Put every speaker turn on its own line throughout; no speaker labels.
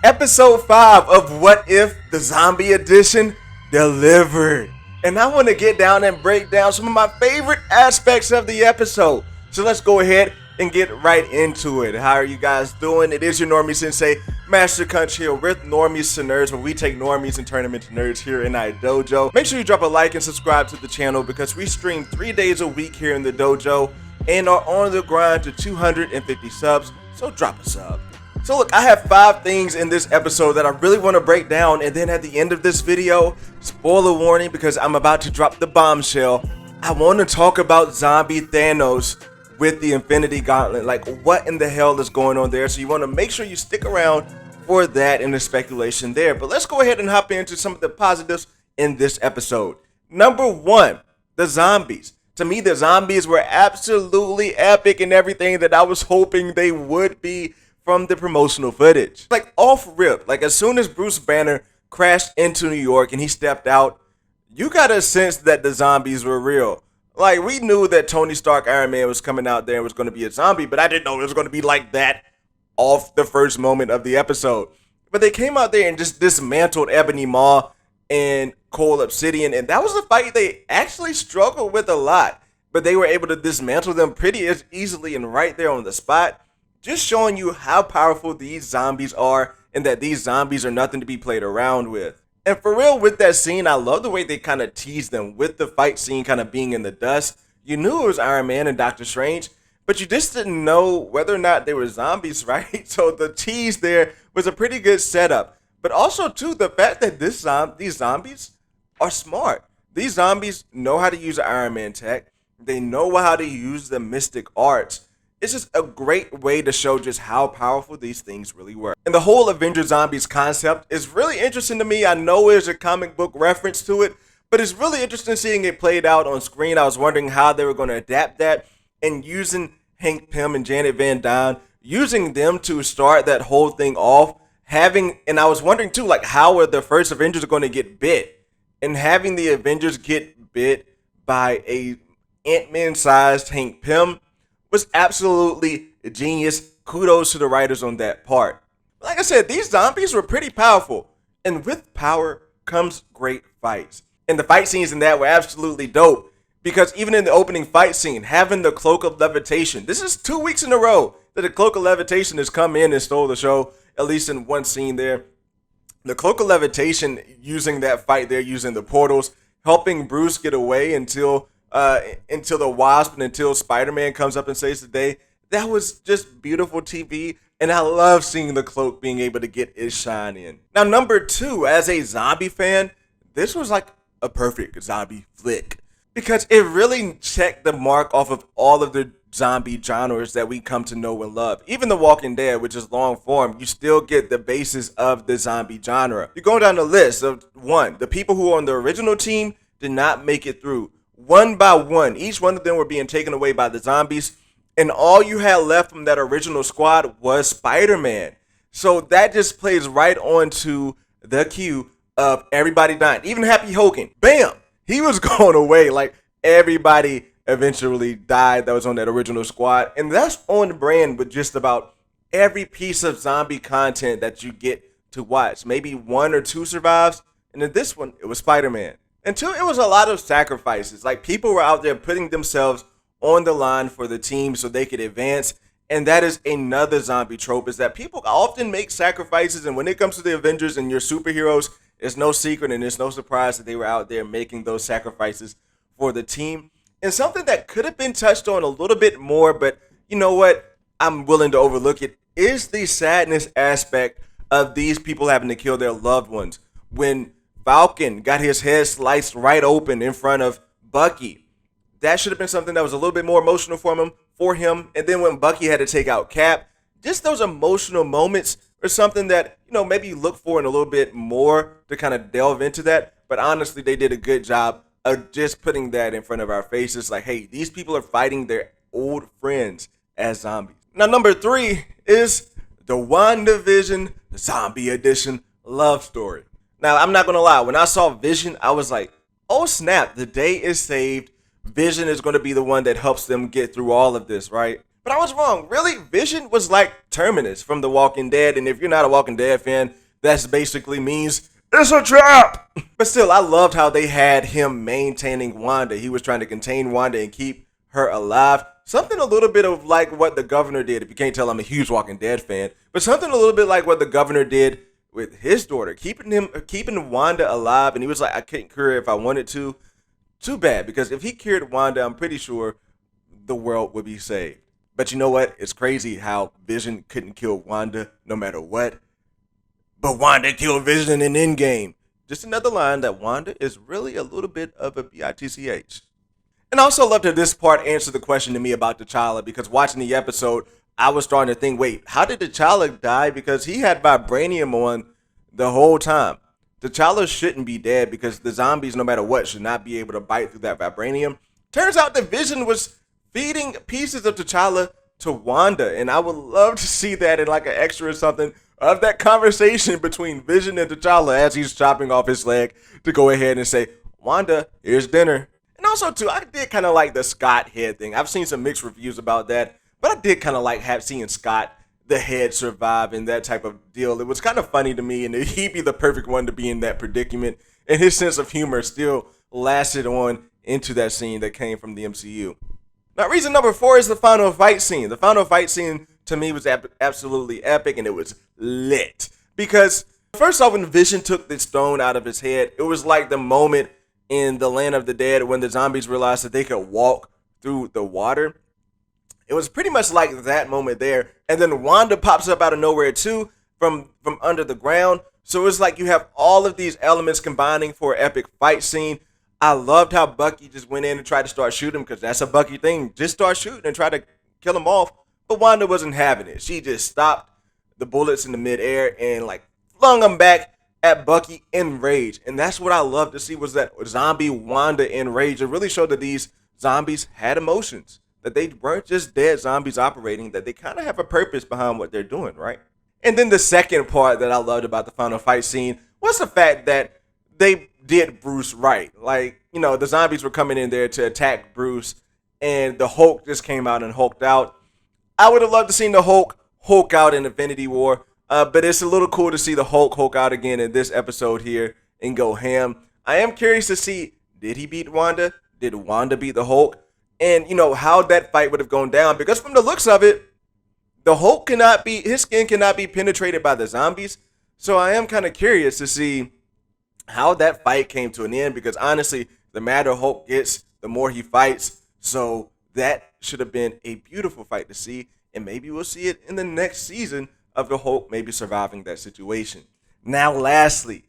Episode 5 of What If the Zombie Edition delivered. And I want to get down and break down some of my favorite aspects of the episode. So let's go ahead and get right into it. How are you guys doing? It is your Normie Sensei, Master Kunch here with Normies to Nerds, where we take Normies and turn them into nerds here in our dojo. Make sure you drop a like and subscribe to the channel because we stream 3 days a week here in the dojo and are on the grind to 250 subs, so drop a sub. So look, I have 5 things in this episode that I really want to break down, and then at the end of this video, spoiler warning because I'm about to drop the bombshell, I want to talk about zombie Thanos with the Infinity Gauntlet. Like, what in the hell is going on there? So you want to make sure you stick around for that and the speculation there. But let's go ahead and hop into some of the positives in this episode. Number 1, the zombies. To me, the zombies were absolutely epic and everything that I was hoping they would be from the promotional footage. Like, off rip, like as soon as Bruce Banner crashed into New York and he stepped out, you got a sense that the zombies were real. Like, we knew that Tony Stark Iron Man was coming out there and was going to be a zombie, but I didn't know it was going to be like that off the first moment of the episode. But they came out there and just dismantled Ebony Maw and Cole Obsidian, and that was a fight they actually struggled with a lot, but they were able to dismantle them pretty easily and right there on the spot, just showing you how powerful these zombies are and that these zombies are nothing to be played around with. And for real, with that scene, I love the way they kind of teased them with the fight scene kind of being in the dust. You knew it was Iron Man and Doctor Strange, but you just didn't know whether or not they were zombies, right? So the tease there was a pretty good setup. But also, too, the fact that these zombies are smart. These zombies know how to use Iron Man tech. They know how to use the mystic arts. It's just a great way to show just how powerful these things really were. And the whole Avengers Zombies concept is really interesting to me. I know there's a comic book reference to it, but it's really interesting seeing it played out on screen. I was wondering how they were going to adapt that, and using Hank Pym and Janet Van Dyne, using them to start that whole thing off, and I was wondering too, like, how are the first Avengers going to get bit? And having the Avengers get bit by a Ant-Man sized Hank Pym was absolutely genius. Kudos to the writers on that part. Like I said, these zombies were pretty powerful, and with power comes great fights. And the fight scenes in that were absolutely dope, because even in the opening fight scene, having the Cloak of Levitation, this is 2 weeks in a row that the Cloak of Levitation has come in and stole the show, at least in one scene there. The Cloak of Levitation, using that fight there, using the portals, helping Bruce get away until the Wasp and until Spider-Man comes up and saves the day. That was just beautiful TV, and I love seeing the Cloak being able to get its shine in. Now, number 2, as a zombie fan, this was like a perfect zombie flick, because it really checked the mark off of all of the zombie genres that we come to know and love. Even The Walking Dead, which is long form, you still get the basis of the zombie genre. You go down the list of 1, the people who were on the original team did not make it through. One by one, each one of them were being taken away by the zombies, and all you had left from that original squad was Spider-Man. So that just plays right on to the cue of everybody dying. Even Happy Hogan, bam, he was going away. Like, everybody eventually died that was on that original squad, and that's on brand with just about every piece of zombie content that you get to watch. Maybe 1 or 2 survives, and in this one, it was Spider-Man. And 2, it was a lot of sacrifices. Like, people were out there putting themselves on the line for the team so they could advance. And that is another zombie trope, is that people often make sacrifices. And when it comes to the Avengers and your superheroes, it's no secret and it's no surprise that they were out there making those sacrifices for the team. And something that could have been touched on a little bit more, but you know what? I'm willing to overlook it, is the sadness aspect of these people having to kill their loved ones. When Falcon got his head sliced right open in front of Bucky, that should have been something that was a little bit more emotional for him. And then when Bucky had to take out Cap, just those emotional moments are something that, you know, maybe you look for in a little bit more to kind of delve into that. But honestly, they did a good job of just putting that in front of our faces. Like, hey, these people are fighting their old friends as zombies. Now, number 3 is the WandaVision Zombie Edition love story. Now, I'm not going to lie. When I saw Vision, I was like, oh, snap. The day is saved. Vision is going to be the one that helps them get through all of this, right? But I was wrong. Really, Vision was like Terminus from The Walking Dead, and if you're not a Walking Dead fan, that basically means it's a trap. But still, I loved how they had him maintaining Wanda. He was trying to contain Wanda and keep her alive. Something a little bit of like what the governor did. If you can't tell, I'm a huge Walking Dead fan, but something a little bit like what the governor did with his daughter, keeping Wanda alive. And he was like, I couldn't cure her if I wanted to. Too bad, because if he cured Wanda, I'm pretty sure the world would be saved. But you know what? It's crazy how Vision couldn't kill Wanda no matter what. But Wanda killed Vision in Endgame. Just another line that Wanda is really a little bit of a bitch. And I also love that this part answered the question to me about T'Challa, because watching the episode, I was starting to think, wait, how did T'Challa die? Because he had vibranium on the whole time. T'Challa shouldn't be dead because the zombies, no matter what, should not be able to bite through that vibranium. Turns out the Vision was feeding pieces of T'Challa to Wanda, and I would love to see that in like an extra or something of that conversation between Vision and T'Challa as he's chopping off his leg to go ahead and say, Wanda, here's dinner. And also, too, I did kind of like the Scott head thing. I've seen some mixed reviews about that, but I did kind of like seeing Scott, the head, survive in that type of deal. It was kind of funny to me, and he'd be the perfect one to be in that predicament. And his sense of humor still lasted on into that scene that came from the MCU. Now, reason number 4 is the final fight scene. The final fight scene, to me, was absolutely epic, and it was lit. Because, first off, when Vision took the stone out of his head, it was like the moment in the Land of the Dead when the zombies realized that they could walk through the water. It was pretty much like that moment there. And then Wanda pops up out of nowhere too from under the ground. So it's like you have all of these elements combining for an epic fight scene. I loved how Bucky just went in and tried to start shooting, because that's a Bucky thing. Just start shooting and try to kill him off. But Wanda wasn't having it. She just stopped the bullets in the midair and like flung them back at Bucky in rage. And that's what I love to see, was that zombie Wanda in rage. It really showed that these zombies had emotions, that they weren't just dead zombies operating, that they kind of have a purpose behind what they're doing, right? And then the second part that I loved about the final fight scene was the fact that they did Bruce right. Like, you know, the zombies were coming in there to attack Bruce, and the Hulk just came out and hulked out. I would have loved to see the Hulk out in Infinity War. But it's a little cool to see the Hulk out again in this episode here and go ham. I am curious to see, did he beat Wanda? Did Wanda beat the Hulk? And, you know, how that fight would have gone down. Because from the looks of it, the Hulk his skin cannot be penetrated by the zombies. So I am kind of curious to see how that fight came to an end. Because honestly, the madder Hulk gets, the more he fights. So that should have been a beautiful fight to see. And maybe we'll see it in the next season of the Hulk maybe surviving that situation. Now, lastly,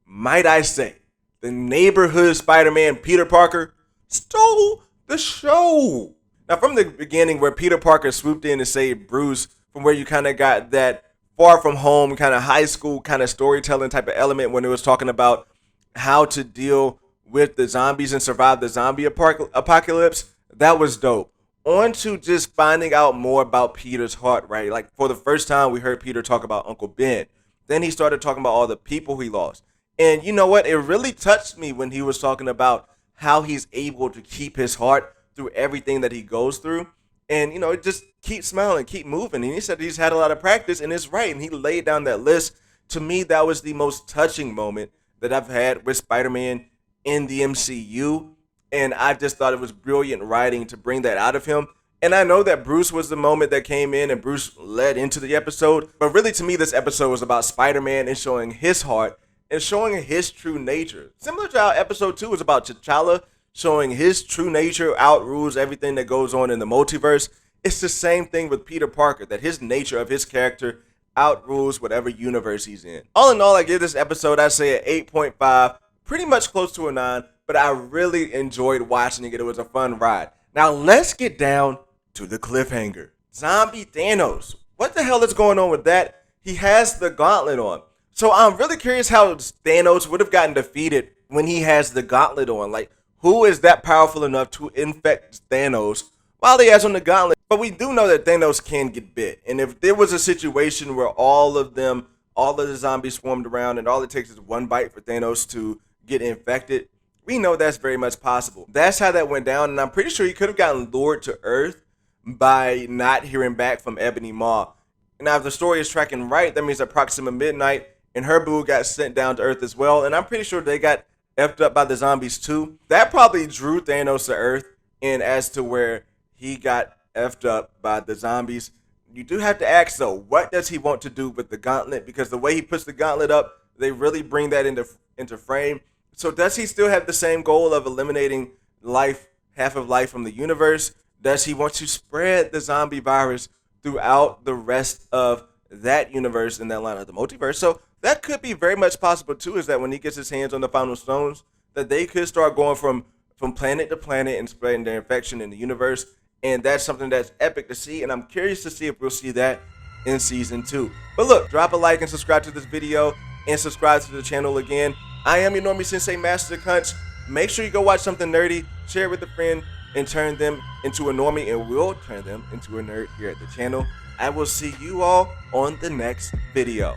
might I say, the neighborhood Spider-Man Peter Parker stole the show. Now, from the beginning where Peter Parker swooped in to save Bruce, from where you kind of got that far from home, kind of high school, kind of storytelling type of element when it was talking about how to deal with the zombies and survive the zombie apocalypse, that was dope. On to just finding out more about Peter's heart, right? Like, for the first time, we heard Peter talk about Uncle Ben. Then he started talking about all the people he lost. And you know what? It really touched me when he was talking about how he's able to keep his heart through everything that he goes through. And, you know, just keep smiling, keep moving. And he said he's had a lot of practice, and it's right. And he laid down that list. To me, that was the most touching moment that I've had with Spider-Man in the MCU. And I just thought it was brilliant writing to bring that out of him. And I know that Bruce was the moment that came in and Bruce led into the episode. But really, to me, this episode was about Spider-Man and showing his heart and showing his true nature. Similar to how episode 2 was about T'Challa showing his true nature outrules everything that goes on in the multiverse. It's the same thing with Peter Parker, that his nature of his character outrules whatever universe he's in. All in all, I give this episode, I say, an 8.5, pretty much close to a 9. But I really enjoyed watching it. It was a fun ride. Now let's get down to the cliffhanger. Zombie Thanos. What the hell is going on with that? He has the gauntlet on. So I'm really curious how Thanos would have gotten defeated when he has the gauntlet on. Like, who is that powerful enough to infect Thanos while he has on the gauntlet? But we do know that Thanos can get bit. And if there was a situation where all of the zombies swarmed around and all it takes is one bite for Thanos to get infected, we know that's very much possible. That's how that went down, and I'm pretty sure he could have gotten lured to Earth by not hearing back from Ebony Maw. Now, if the story is tracking right, that means that Proxima Midnight and her boo got sent down to Earth as well, and I'm pretty sure they got effed up by the zombies too. That probably drew Thanos to Earth, and as to where he got effed up by the zombies, you do have to ask though, what does he want to do with the gauntlet? Because the way he puts the gauntlet up, they really bring that into frame. So does he still have the same goal of eliminating life, half of life from the universe? Does he want to spread the zombie virus throughout the rest of that universe in that line of the multiverse? So that could be very much possible too, is that when he gets his hands on the final stones, that they could start going from planet to planet and spreading their infection in the universe. And that's something that's epic to see, and I'm curious to see if we'll see that in season 2. But look, drop a like and subscribe to this video, and subscribe to the channel again. I am your Normie Sensei Master Cunch. Make sure you go watch something nerdy, share it with a friend, and turn them into a normie, and we'll turn them into a nerd here at the channel. I will see you all on the next video.